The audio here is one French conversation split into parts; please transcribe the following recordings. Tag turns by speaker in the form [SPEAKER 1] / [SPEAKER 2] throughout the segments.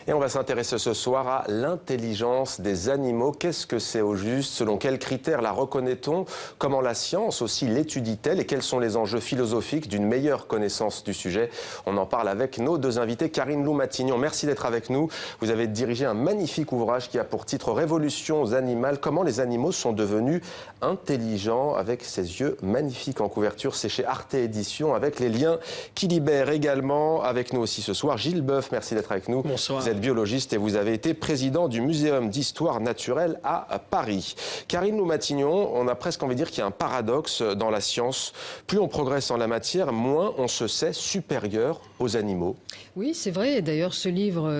[SPEAKER 1] Et on va s'intéresser ce soir à l'intelligence des animaux. Qu'est-ce que c'est au juste? Selon quels critères la reconnaît-on? Comment la science aussi l'étudie-t-elle? Et quels sont les enjeux philosophiques d'une meilleure connaissance du sujet? On en parle avec nos deux invités. Karine Lou-Matignon, merci d'être avec nous. Vous avez dirigé un magnifique ouvrage qui a pour titre « Révolutions animales. Comment les animaux sont devenus intelligents » avec ses yeux magnifiques en couverture. C'est chez Arte Éditions avec les liens qui libèrent également. Avec nous aussi ce soir, Gilles Boeuf, merci d'être avec nous.
[SPEAKER 2] Bonsoir.
[SPEAKER 1] Vous êtes biologiste et vous avez été président du Muséum d'histoire naturelle à Paris. Karine Lou-Matignon, on a presque envie de dire qu'il y a un paradoxe dans la science. Plus on progresse en la matière, moins on se sait supérieur aux animaux.
[SPEAKER 3] Oui, c'est vrai. D'ailleurs, ce livre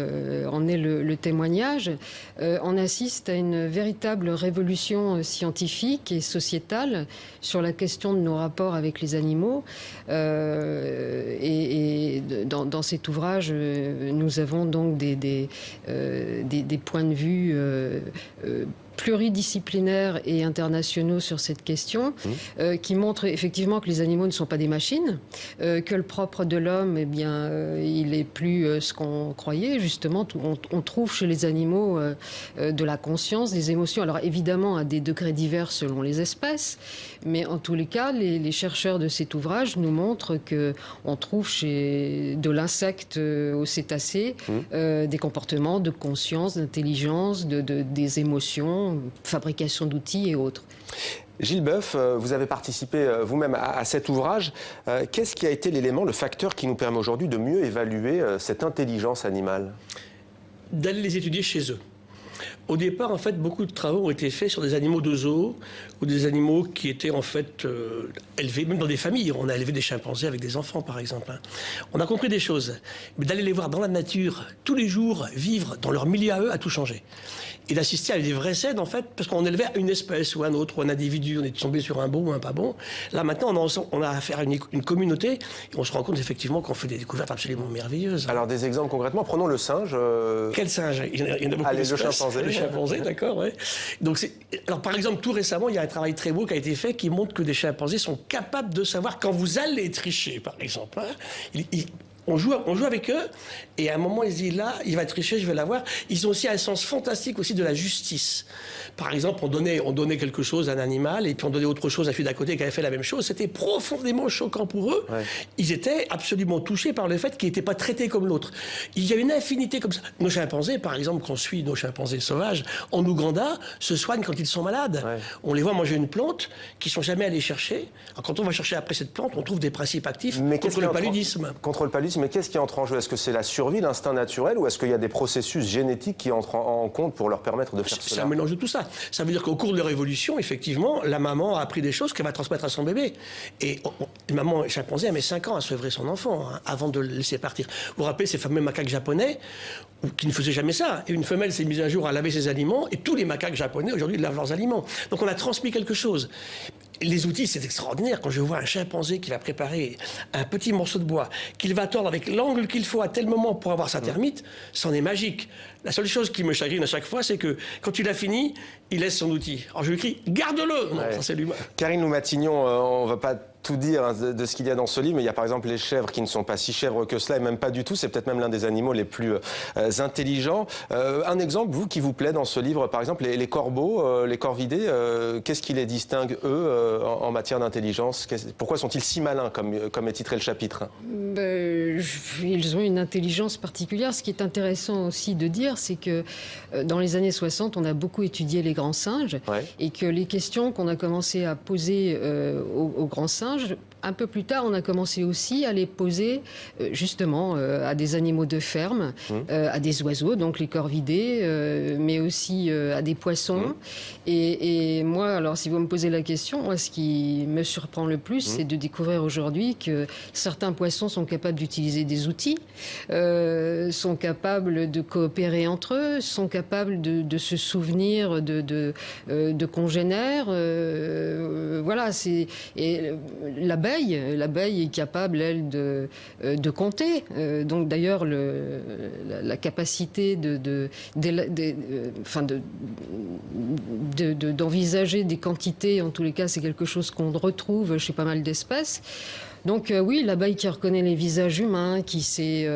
[SPEAKER 3] en est le témoignage. On assiste à une véritable révolution scientifique et sociétale sur la question de nos rapports avec les animaux. Et dans cet ouvrage, nous avons donc des points de vue pluridisciplinaires et internationaux sur cette question, qui montrent effectivement que les animaux ne sont pas des machines, que le propre de l'homme, eh bien, il est plus ce qu'on croyait. Justement, on trouve chez les animaux de la conscience, des émotions. Alors évidemment, à des degrés divers selon les espèces, mais en tous les cas, les chercheurs de cet ouvrage nous montrent qu'on trouve chez de l'insecte au cétacé des comportements de conscience, d'intelligence, des émotions, fabrication d'outils et autres.
[SPEAKER 1] Gilles Boeuf, vous avez participé vous-même à cet ouvrage. Qu'est-ce qui a été l'élément, le facteur qui nous permet aujourd'hui de mieux évaluer cette intelligence animale?
[SPEAKER 2] D'aller les étudier chez eux. Au départ, en fait, beaucoup de travaux ont été faits sur des animaux de zoo ou des animaux qui étaient en fait élevés, même dans des familles. On a élevé des chimpanzés avec des enfants, par exemple. On a compris des choses. Mais d'aller les voir dans la nature, tous les jours, vivre dans leur milieu à eux, a tout changé. Et d'assister à des vraies scènes, en fait, parce qu'on élevait une espèce ou un autre, ou un individu, on est tombé sur un bon ou un pas bon. Là, maintenant, on a affaire à une communauté, et on se rend compte effectivement qu'on fait des découvertes absolument merveilleuses.
[SPEAKER 1] Alors, des exemples concrètement, prenons le singe.
[SPEAKER 2] Quel singe? Il y en a beaucoup.
[SPEAKER 1] Allez, le chimpanzé.
[SPEAKER 2] Le chimpanzé, d'accord, ouais. Donc, alors, par exemple, tout récemment, il y a un travail très beau qui a été fait qui montre que des chimpanzés sont capables de savoir quand vous allez tricher, par exemple. On joue avec eux, et à un moment, ils se disent, là, il va tricher, je vais l'avoir. Ils ont aussi un sens fantastique aussi de la justice. Par exemple, on donnait quelque chose à un animal, et puis on donnait autre chose à celui d'à côté qui avait fait la même chose. C'était profondément choquant pour eux. Ouais. Ils étaient absolument touchés par le fait qu'ils n'étaient pas traités comme l'autre. Il y a une infinité comme ça. Nos chimpanzés, par exemple, qu'on suit, nos chimpanzés sauvages, en Ouganda, se soignent quand ils sont malades. Ouais. On les voit manger une plante qu'ils ne sont jamais allés chercher. Alors, quand on va chercher après cette plante, on trouve des principes actifs contre le paludisme.
[SPEAKER 1] Contre le paludisme. Mais qu'est-ce qui entre en jeu? Est-ce que c'est la survie, l'instinct naturel, ou est-ce qu'il y a des processus génétiques qui entrent en compte pour leur permettre de faire cela?
[SPEAKER 2] C'est un mélange de tout ça. Ça veut dire qu'au cours de leur évolution, effectivement, la maman a appris des choses qu'elle va transmettre à son bébé. Et une maman chimpanzé, elle met 5 ans à sevrer son enfant avant de le laisser partir. Vous vous rappelez ces fameux macaques japonais qui ne faisaient jamais ça? Et une femelle s'est mise un jour à laver ses aliments, et tous les macaques japonais, aujourd'hui, lavent leurs aliments. Donc on a transmis quelque chose. Les outils, c'est extraordinaire. Quand je vois un chimpanzé qui va préparer un petit morceau de bois, qu'il va tordre avec l'angle qu'il faut à tel moment pour avoir sa termite, c'en est magique. La seule chose qui me chagrine à chaque fois, c'est que quand il a fini, il laisse son outil. Alors je lui crie, garde-le! Non, ça c'est l'humain.
[SPEAKER 1] Karine Lou-Matignon, on ne va pas tout dire de ce qu'il y a dans ce livre, mais il y a par exemple les chèvres qui ne sont pas si chèvres que cela, et même pas du tout. C'est peut-être même l'un des animaux les plus intelligents. Un exemple, vous, qui vous plaît dans ce livre, par exemple, les corbeaux, les corvidés, qu'est-ce qui les distingue, eux, en matière d'intelligence? Pourquoi sont-ils si malins, comme est titré le chapitre?
[SPEAKER 3] Ils ont une intelligence particulière. Ce qui est intéressant aussi de dire, c'est que dans les années 60, on a beaucoup étudié les grands singes, et que les questions qu'on a commencé à poser aux grands singes, un peu plus tard, on a commencé aussi à les poser justement à des animaux de ferme, à des oiseaux, donc les corvidés, mais aussi à des poissons. Et moi, alors si vous me posez la question, moi, ce qui me surprend le plus, c'est de découvrir aujourd'hui que certains poissons sont capables d'utiliser des outils, sont capables de coopérer entre eux, sont capables de se souvenir de congénères. Voilà, c'est... L'abeille est capable, elle, de compter. Donc d'ailleurs, la capacité d'envisager des quantités, en tous les cas, c'est quelque chose qu'on retrouve chez pas mal d'espèces. Donc oui, l'abeille qui reconnaît les visages humains, qui sait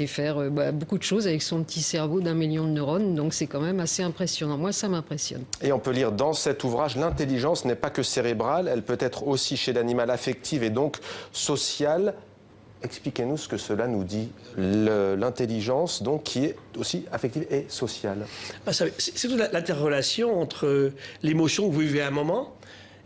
[SPEAKER 3] faire beaucoup de choses avec son petit cerveau d'1 million de neurones. Donc c'est quand même assez impressionnant. Moi, ça m'impressionne.
[SPEAKER 1] Et on peut lire dans cet ouvrage, l'intelligence n'est pas que cérébrale, elle peut être aussi chez l'animal affective et donc sociale. Expliquez-nous ce que cela nous dit, l'intelligence donc qui est aussi affective et sociale.
[SPEAKER 2] C'est toute l'interrelation entre l'émotion que vous vivez à un moment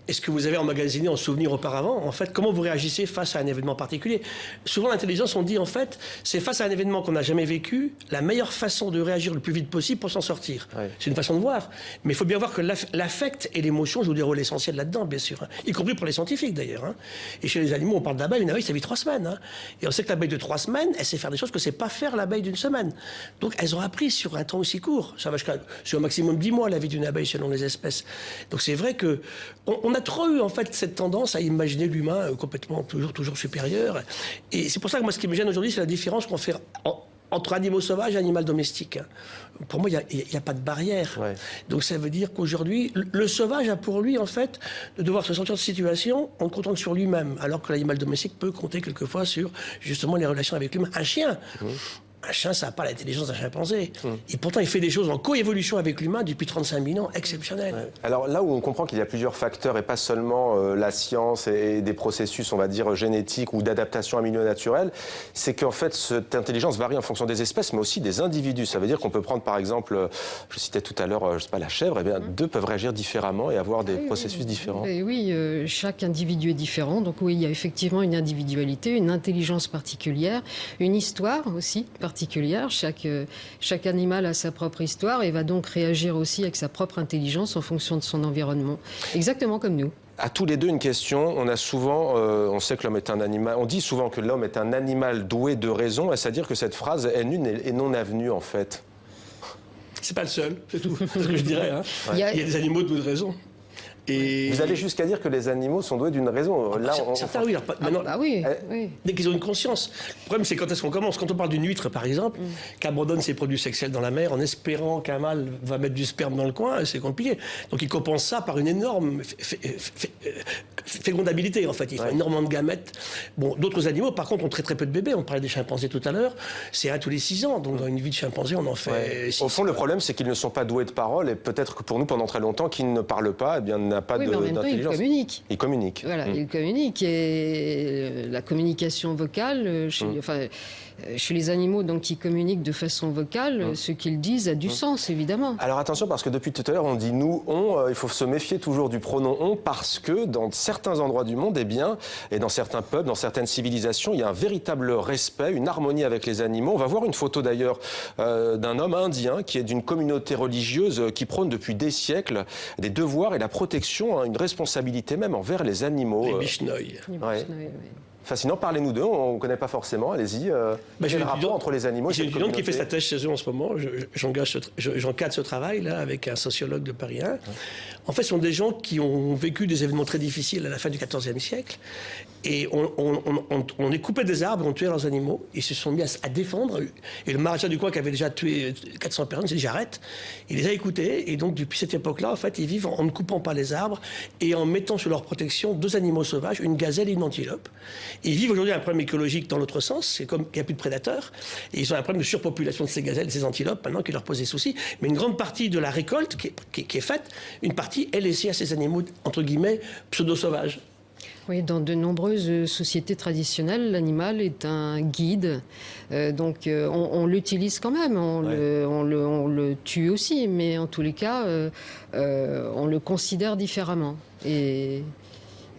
[SPEAKER 2] et ce que vous avez emmagasiné en souvenir auparavant. En fait, comment vous réagissez face à un événement particulier. Souvent, l'intelligence, on dit en fait, c'est face à un événement qu'on n'a jamais vécu, la meilleure façon de réagir le plus vite possible pour s'en sortir. Ouais. C'est une façon de voir. Mais il faut bien voir que l'affect et l'émotion jouent des rôles essentiels là-dedans, bien sûr. Hein. Y compris pour les scientifiques, d'ailleurs. Hein. Et chez les animaux, on parle d'abeille. Une abeille, ça vit 3 semaines. Hein. Et on sait que l'abeille de 3 semaines, elle sait faire des choses que ne sait pas faire l'abeille d'une semaine. Donc, elles ont appris sur un temps aussi court. Ça va sur un maximum 10 mois, la vie d'une abeille, selon les espèces. Donc, c'est vrai que on a trop eu, en fait, cette tendance à imaginer l'humain complètement, toujours supérieur. Et c'est pour ça que moi, ce qui me gêne aujourd'hui, c'est la différence qu'on fait entre animaux sauvages et animaux domestiques. Pour moi, il n'y a pas de barrière. Ouais. Donc ça veut dire qu'aujourd'hui, le sauvage a pour lui, en fait, de devoir se sortir de situation en comptant que sur lui-même, alors que l'animal domestique peut compter quelquefois sur, justement, les relations avec l'humain. Un chien un chien, ça n'a pas l'intelligence d'un chimpanzé. Et pourtant, il fait des choses en coévolution avec l'humain depuis 35 000 ans, exceptionnelles.
[SPEAKER 1] Ouais. Alors là où on comprend qu'il y a plusieurs facteurs et pas seulement la science et des processus, on va dire, génétiques ou d'adaptation à un milieu naturel, c'est qu'en fait, cette intelligence varie en fonction des espèces, mais aussi des individus. Ça veut dire qu'on peut prendre, par exemple, je citais tout à l'heure, je sais pas, la chèvre, eh bien, deux peuvent réagir différemment et avoir des processus différents.
[SPEAKER 3] Et oui, chaque individu est différent. Donc oui, il y a effectivement une individualité, une intelligence particulière, une histoire aussi particulière. Chaque animal a sa propre histoire et va donc réagir aussi avec sa propre intelligence en fonction de son environnement. Exactement comme nous.
[SPEAKER 1] À tous les deux, une question. On a souvent, on sait que l'homme est un animal. On dit souvent que l'homme est un animal doué de raison. Est-ce à dire que cette phrase est nulle et non avenue, en fait?
[SPEAKER 2] C'est pas le seul, c'est tout. C'est ce que je dirais. Hein. Ouais. Il y a des animaux doués de raison.
[SPEAKER 1] Et... Vous allez jusqu'à dire que les animaux sont doués d'une raison. Là,
[SPEAKER 2] certains, oui. Maintenant,
[SPEAKER 3] oui.
[SPEAKER 2] Dès qu'ils ont une conscience. Le problème, c'est quand est-ce qu'on commence. Quand on parle d'une huître, par exemple, qui abandonne ses produits sexuels dans la mer en espérant qu'un mâle va mettre du sperme dans le coin, c'est compliqué. Donc, il compense ça par une énorme fécondabilité, en fait. Il faut énormément de gamètes. Bon, d'autres animaux, par contre, ont très très peu de bébés. On parlait des chimpanzés tout à l'heure. C'est 1 tous les 6 ans. Donc, dans une vie de chimpanzé, on en fait 6.
[SPEAKER 1] Au fond, le problème, c'est qu'ils ne sont pas doués de parole. Et peut-être que pour nous, pendant très longtemps, qu'ils ne parlent pas, eh bien, n'a pas
[SPEAKER 3] mais en même temps,
[SPEAKER 1] d'intelligence.
[SPEAKER 3] Il communique. Voilà, il communique. Et la communication vocale, chez les animaux donc, qui communiquent de façon vocale, ce qu'ils disent a du sens, évidemment.
[SPEAKER 1] Alors attention, parce que depuis tout à l'heure, on dit nous, on, il faut se méfier toujours du pronom on, parce que dans certains endroits du monde, et dans certains peuples, dans certaines civilisations, il y a un véritable respect, une harmonie avec les animaux. On va voir une photo d'ailleurs d'un homme indien qui est d'une communauté religieuse qui prône depuis des siècles des devoirs et la protection, une responsabilité même envers les animaux.
[SPEAKER 2] Les Bishnoi.
[SPEAKER 1] Fascinant, parlez-nous d'eux, on ne connaît pas forcément, allez-y. Quel est le rapport entre les animaux et
[SPEAKER 2] cette communauté ? J'ai une étudiante qui fait sa thèse chez eux en ce moment, j'encadre ce travail là avec un sociologue de Paris 1. En fait, ce sont des gens qui ont vécu des événements très difficiles à la fin du XIVe siècle et on est coupé des arbres, on tuait leurs animaux, ils se sont mis à défendre et le maréchal du coin qui avait déjà tué 400 personnes s'est dit j'arrête, il les a écoutés et donc depuis cette époque-là, en fait, ils vivent en ne coupant pas les arbres et en mettant sous leur protection 2 animaux sauvages, une gazelle et une antilope. Ils vivent aujourd'hui un problème écologique dans l'autre sens, c'est comme qu'il n'y a plus de prédateurs, et ils ont un problème de surpopulation de ces gazelles et ces antilopes, maintenant qui leur pose des soucis. Mais une grande partie de la récolte qui est faite, une partie est laissée à ces animaux, entre guillemets, pseudo-sauvages.
[SPEAKER 3] Oui, dans de nombreuses sociétés traditionnelles, l'animal est un guide. Donc on l'utilise quand même, on le tue aussi, mais en tous les cas, on le considère différemment.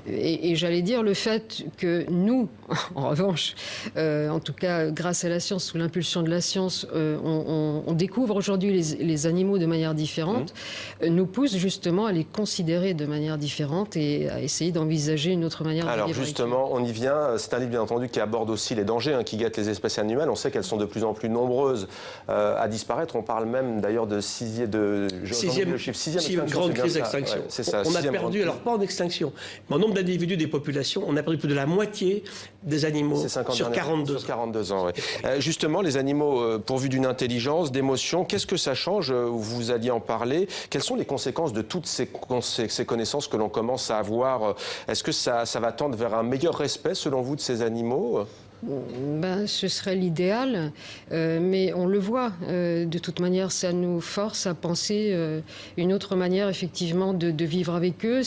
[SPEAKER 3] Et j'allais dire le fait que nous, en revanche, en tout cas grâce à la science, sous l'impulsion de la science, on découvre aujourd'hui les animaux de manière différente, nous pousse justement à les considérer de manière différente et à essayer d'envisager une autre manière de vivre.
[SPEAKER 1] Alors justement, on y vient. C'est un livre bien entendu qui aborde aussi les dangers qui guettent les espèces animales. On sait qu'elles sont de plus en plus nombreues à disparaître. On parle même d'ailleurs de sixième
[SPEAKER 2] grande crise d'extinction. On a perdu, alors pas en extinction, mais en nombre nombre d'individus des populations, on a perdu plus de la moitié des animaux sur 42
[SPEAKER 1] ans. Ouais. Justement, les animaux pourvus d'une intelligence, d'émotions, qu'est-ce que ça change? Vous alliez en parler. Quelles sont les conséquences de toutes ces connaissances que l'on commence à avoir? Est-ce que ça va tendre vers un meilleur respect, selon vous, de ces animaux?
[SPEAKER 3] Ce serait l'idéal, mais on le voit. De toute manière, ça nous force à penser une autre manière, effectivement, de vivre avec eux.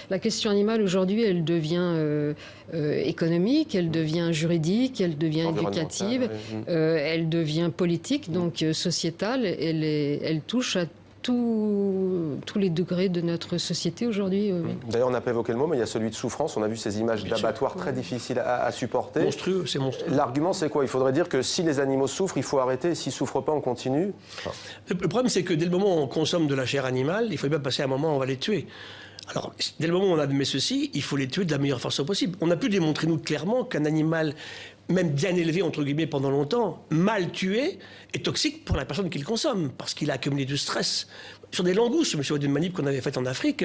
[SPEAKER 3] La question animale, aujourd'hui, elle devient économique, elle devient juridique, elle devient éducative, elle devient politique, donc sociétale. Elle touche à tous les degrés de notre société aujourd'hui. Oui.
[SPEAKER 1] D'ailleurs, on n'a pas évoqué le mot, mais il y a celui de souffrance. On a vu ces images d'abattoirs très difficiles à supporter.
[SPEAKER 2] Monstrueux, c'est monstrueux.
[SPEAKER 1] L'argument, c'est quoi? Il faudrait dire que si les animaux souffrent, il faut arrêter, et s'ils ne souffrent pas, on continue.
[SPEAKER 2] Le problème, c'est que dès le moment où on consomme de la chair animale, il faut bien passer un moment où on va les tuer. Alors, dès le moment où on admet ceci, il faut les tuer de la meilleure façon possible. On a pu démontrer, nous, clairement qu'un animal, même bien élevé, entre guillemets, pendant longtemps, mal tué, est toxique pour la personne qui le consomme, parce qu'il a accumulé du stress. Sur des langoustes, je me souviens d'une manip qu'on avait faite en Afrique,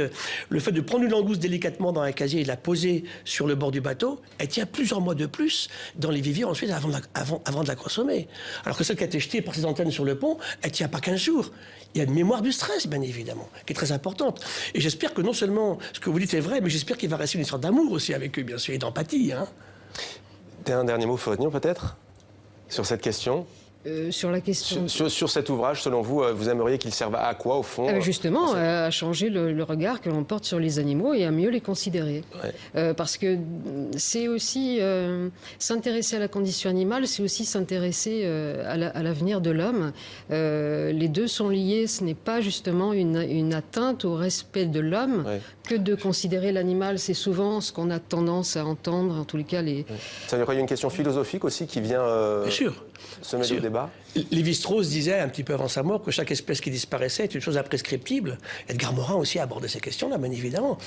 [SPEAKER 2] le fait de prendre une langouste délicatement dans un casier et de la poser sur le bord du bateau, elle tient plusieurs mois de plus dans les viviers ensuite avant de la consommer. Alors que celle qui a été jetée par ses antennes sur le pont, elle tient pas 15 jours. Il y a une mémoire du stress, bien évidemment, qui est très importante. Et j'espère que non seulement ce que vous dites est vrai, mais j'espère qu'il va rester une histoire d'amour aussi avec eux, bien sûr, et d'empathie. Hein.
[SPEAKER 1] Un dernier mot, Faure-Agnon, peut-être, sur cette question?
[SPEAKER 3] Sur la question...
[SPEAKER 1] Sur cet ouvrage, selon vous, vous aimeriez qu'il serve à quoi, au fond?
[SPEAKER 3] Justement, à changer le regard que l'on porte sur les animaux et à mieux les considérer. Ouais. Parce que c'est aussi s'intéresser à la condition animale, c'est aussi s'intéresser à l'avenir de l'homme. Les deux sont liés. Ce n'est pas justement une atteinte au respect de l'homme que de considérer l'animal. C'est souvent ce qu'on a tendance à entendre, en tous les cas.
[SPEAKER 1] Ça veut dire qu'il y a une question philosophique aussi qui vient se mettre au débat?
[SPEAKER 2] Lévi-Strauss disait un petit peu avant sa mort que chaque espèce qui disparaissait est une chose imprescriptible. Edgar Morin aussi a abordé ces questions-là, bien évidemment.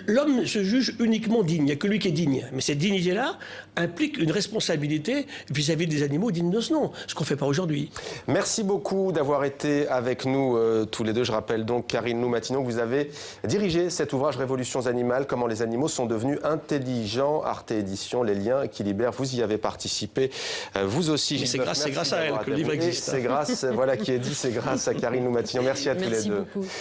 [SPEAKER 2] L'homme se juge uniquement digne, il n'y a que lui qui est digne. Mais cette dignité-là implique une responsabilité vis-à-vis des animaux dignes de ce nom, ce qu'on ne fait pas aujourd'hui.
[SPEAKER 1] Merci beaucoup d'avoir été avec nous tous les deux. Je rappelle donc, Karine Loup-Matignon, que vous avez dirigé cet ouvrage Révolutions animales, comment les animaux sont devenus intelligents. Arte Éditions, les liens qui libèrent. Vous y avez participé, vous aussi.
[SPEAKER 2] C'est grâce à elle que le livre existe.
[SPEAKER 1] C'est grâce, voilà qui est dit, c'est grâce à Karine Loup-Matignon. Merci à tous les deux.
[SPEAKER 3] Merci beaucoup.